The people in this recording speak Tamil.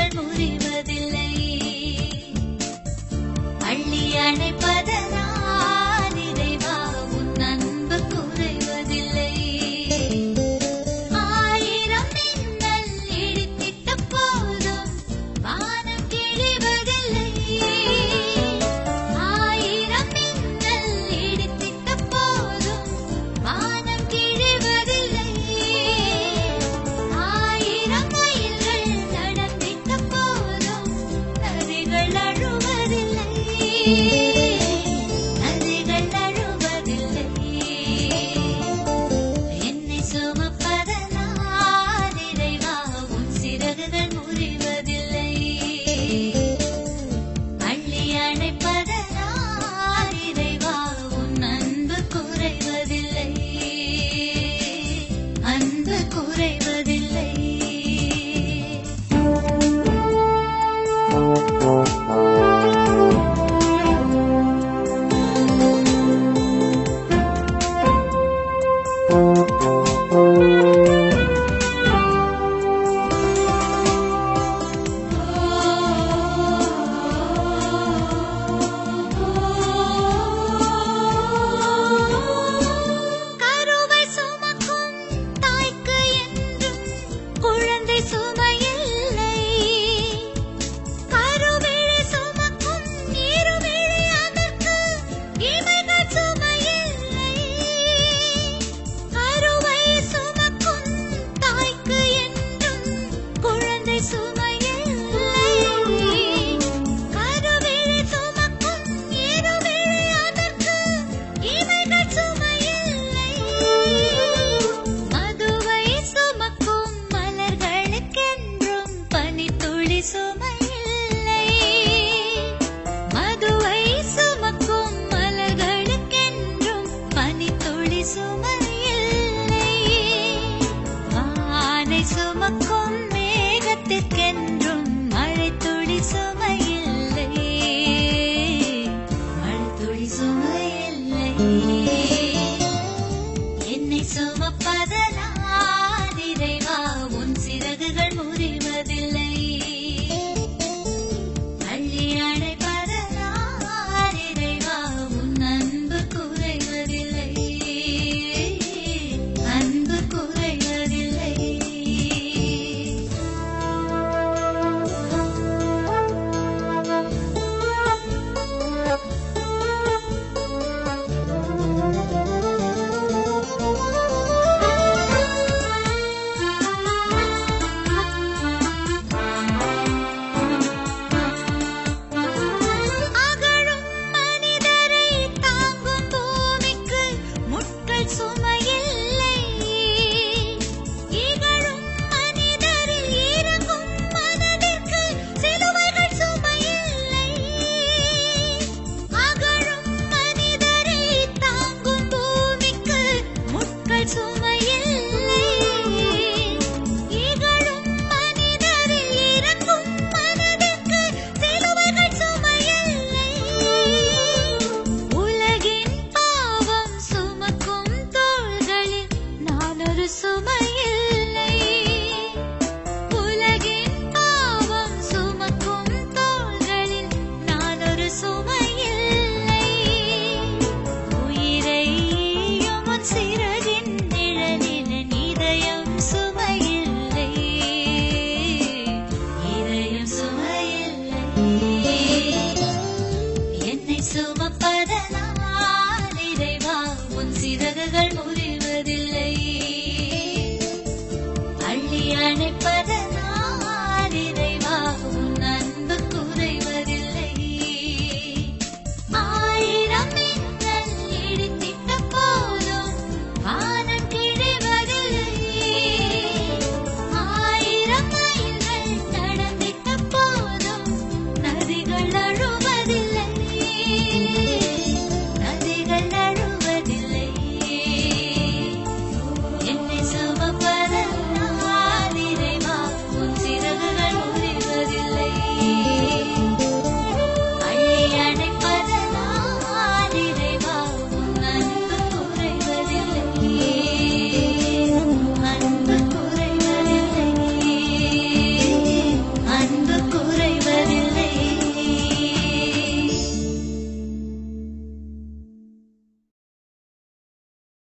சிறகுகள் முறிவதில்லை. அள்ளி அணைப்பதனால் இறைவா உன் அன்பு குறைவதில்லை. ஆயிரம் மின்னல் இடித்திட்ட போதும் வானம் கிழிவதில்லை. ஆயிரம் மின்னல் இடித்திட்ட போதும் வானம் கிழிவதில்லை. ஆயிரம் மயில்கள் நடந்திட்ட போதும் நதிகள் அழுவதில்லை. நதிகள் அழுவதில்லை. என்னை சுமப்பதனால் இறைவா உன் சிறகுகள் முறிவதில்லை. அள்ளி அணைப்பதனால் இறைவா உன் அன்பு குறைவதில்லை. அன்பு குறைவதில்லை. கருவை சுமக்கும் தாய்க்கு என்றும் குழந்தை சுமையில்லை. கருவிழி சுமக்கும் இருவிழி அதற்கு இமைகள் சுமையில்லை. கருவை சுமக்கும் தாய்க்கு என்றும் குழந்தை சுமையில்லை. கருவிழி சுமக்கும் இருவிழி அதற்கு இமைகள் சுமையில்லை. மதுவை சுமக்கும் மலர்களுக்கென்றும் பனித்துளி சுமை